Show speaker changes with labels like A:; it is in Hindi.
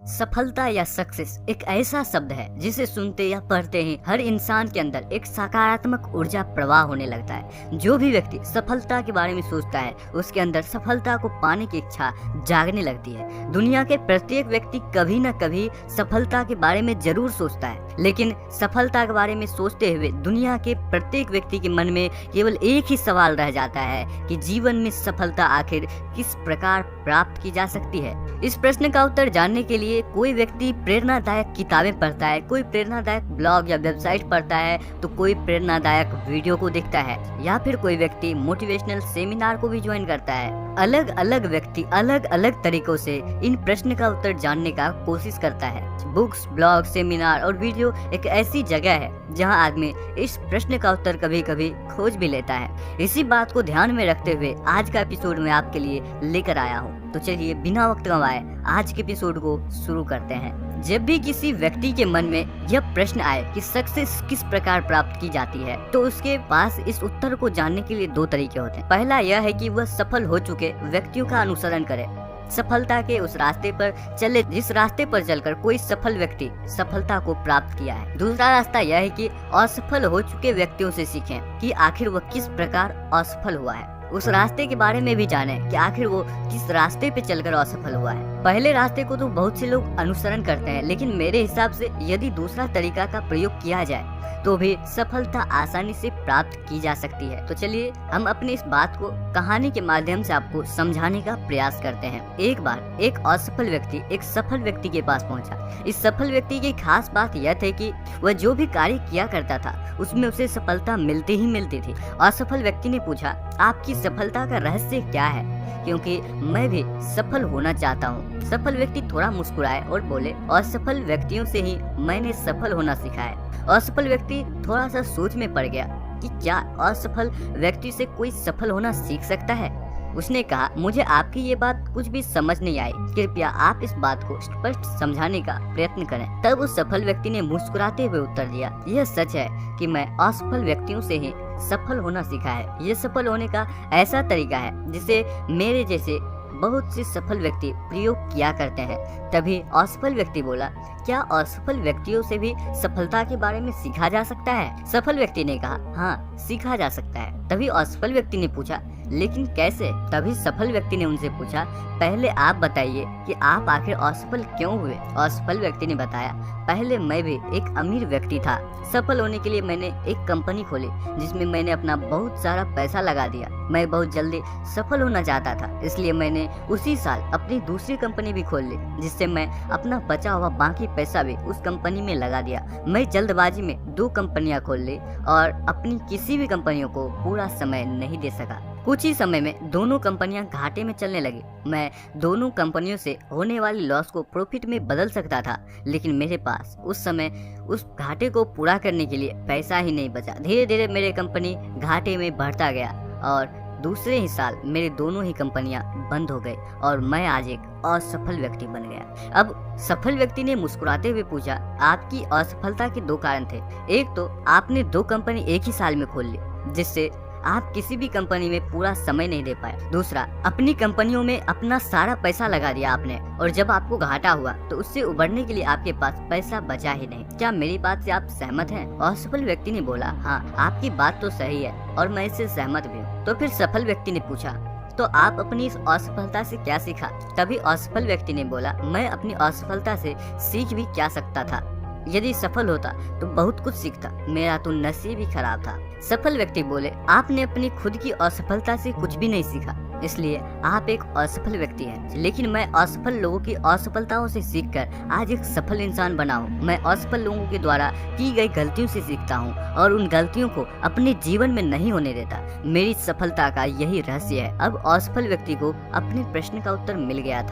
A: सफलता या सक्सेस एक ऐसा शब्द है जिसे सुनते या पढ़ते ही हर इंसान के अंदर एक सकारात्मक ऊर्जा प्रवाह होने लगता है। जो भी व्यक्ति सफलता के बारे में सोचता है उसके अंदर सफलता को पाने की इच्छा जागने लगती है। दुनिया के प्रत्येक व्यक्ति कभी न कभी सफलता के बारे में जरूर सोचता है, लेकिन सफलता के बारे में सोचते हुए दुनिया के प्रत्येक व्यक्ति के मन में केवल एक ही सवाल रह जाता है कि जीवन में सफलता आखिर किस प्रकार प्राप्त की जा सकती है। इस प्रश्न का उत्तर जानने के लिए कोई व्यक्ति प्रेरणादायक किताबें पढ़ता है, कोई प्रेरणादायक ब्लॉग या वेबसाइट पढ़ता है, तो कोई प्रेरणादायक वीडियो को देखता है, या फिर कोई व्यक्ति मोटिवेशनल सेमिनार को भी ज्वाइन करता है। अलग अलग व्यक्ति अलग अलग तरीकों से इन प्रश्न का उत्तर जानने का कोशिश करता है। बुक्स, ब्लॉग, सेमिनार और वीडियो एक ऐसी जगह है जहां आदमी इस प्रश्न का उत्तर कभी कभी खोज भी लेता है। इसी बात को ध्यान में रखते हुए आज का एपिसोड मैं आपके लिए लेकर आया हूं। तो चलिए बिना वक्त गंवाए आज के एपिसोड को शुरू करते हैं। जब भी किसी व्यक्ति के मन में यह प्रश्न आए कि सक्सेस किस प्रकार प्राप्त की जाती है, तो उसके पास इस उत्तर को जानने के लिए दो तरीके होते हैं। पहला यह है कि वह सफल हो चुके व्यक्तियों का अनुसरण करे, सफलता के उस रास्ते पर चले जिस रास्ते पर चलकर कोई सफल व्यक्ति सफलता को प्राप्त किया है। दूसरा रास्ता यह है कि असफल हो चुके व्यक्तियों से सीखें कि आखिर वह किस प्रकार असफल हुआ है, उस रास्ते के बारे में भी जाने कि आखिर वो किस रास्ते पे चलकर असफल हुआ है। पहले रास्ते को तो बहुत से लोग अनुसरण करते हैं, लेकिन मेरे हिसाब से यदि दूसरा तरीका का प्रयोग किया जाए तो भी सफलता आसानी से प्राप्त की जा सकती है। तो चलिए हम अपनी इस बात को कहानी के माध्यम से आपको समझाने का प्रयास करते हैं। एक बार एक असफल व्यक्ति एक सफल व्यक्ति के पास पहुंचा। इस सफल व्यक्ति की खास बात यह थी कि वह जो भी कार्य किया करता था उसमें उसे सफलता मिलती ही मिलती थी। असफल व्यक्ति ने पूछा, आपकी सफलता का रहस्य क्या है, क्योंकि मैं भी सफल होना चाहता हूँ। सफल व्यक्ति थोड़ा मुस्कुराए और बोले, असफल व्यक्तियों से ही मैंने सफल होना सीखा है। असफल व्यक्ति थोड़ा सा सोच में पड़ गया कि क्या असफल व्यक्ति से कोई सफल होना सीख सकता है। उसने कहा, मुझे आपकी ये बात कुछ भी समझ नहीं आई, कृपया आप इस बात को स्पष्ट समझाने का प्रयत्न करें। तब उस सफल व्यक्ति ने मुस्कुराते हुए उत्तर दिया, यह सच है कि मैं असफल व्यक्तियों से ही सफल होना सीखा है। यह सफल होने का ऐसा तरीका है जिसे मेरे जैसे बहुत से सफल व्यक्ति प्रयोग किया करते हैं। तभी असफल व्यक्ति बोला, क्या असफल व्यक्तियों से भी सफलता के बारे में सीखा जा सकता है? सफल व्यक्ति ने कहा, हाँ सीखा जा सकता है। तभी असफल व्यक्ति ने पूछा, लेकिन कैसे? तभी सफल व्यक्ति ने उनसे पूछा, पहले आप बताइए कि आप आखिर असफल क्यों हुए? असफल व्यक्ति ने बताया, पहले मैं भी एक अमीर व्यक्ति था। सफल होने के लिए मैंने एक कंपनी खोली जिसमें मैंने अपना बहुत सारा पैसा लगा दिया। मैं बहुत जल्दी सफल होना चाहता था, इसलिए मैंने उसी साल अपनी दूसरी कंपनी भी खोल ली, जिससे मैं अपना बचा हुआ बाकी पैसा भी उस कंपनी में लगा दिया। मैं जल्दबाजी में 2 कंपनियां खोल ली और अपनी किसी भी कंपनियों को पूरा समय नहीं दे सका। कुछ ही समय में दोनों कंपनियां घाटे में चलने लगी। मैं दोनों कंपनियों से होने वाली लॉस को प्रॉफिट में बदल सकता था, लेकिन मेरे पास उस समय उस घाटे को पूरा करने के लिए पैसा ही नहीं बचा। धीरे धीरे मेरी कंपनी घाटे में बढ़ता गया और दूसरे ही साल मेरे दोनों ही कंपनियां बंद हो गई और मैं आज एक असफल व्यक्ति बन गया। अब सफल व्यक्ति ने मुस्कुराते हुए पूछा, आपकी असफलता के 2 कारण थे। एक तो आपने 2 कंपनी एक ही साल में खोल ली, जिससे आप किसी भी कंपनी में पूरा समय नहीं दे पाए। दूसरा, अपनी कंपनियों में अपना सारा पैसा लगा दिया आपने, और जब आपको घाटा हुआ तो उससे उबरने के लिए आपके पास पैसा बचा ही नहीं। क्या मेरी बात से आप सहमत हैं? असफल व्यक्ति ने बोला, हाँ आपकी बात तो सही है और मैं इससे सहमत भी हूँ। तो फिर सफल व्यक्ति ने पूछा, तो आप अपनी इस असफलता से क्या सीखा? तभी असफल व्यक्ति ने बोला, मैं अपनी असफलता से सीख भी क्या सकता था। यदि सफल होता तो बहुत कुछ सीखता, मेरा तो नसीब ही खराब था। सफल व्यक्ति बोले, आपने अपनी खुद की असफलता से कुछ भी नहीं सीखा, इसलिए आप एक असफल व्यक्ति हैं। लेकिन मैं असफल लोगों की असफलताओं से सीखकर आज एक सफल इंसान बना हूँ। मैं असफल लोगों के द्वारा की गई गलतियों से सीखता हूँ और उन गलतियों को अपने जीवन में नहीं होने देता। मेरी सफलता का यही रहस्य है। अब असफल व्यक्ति को अपने प्रश्न का उत्तर मिल गया था।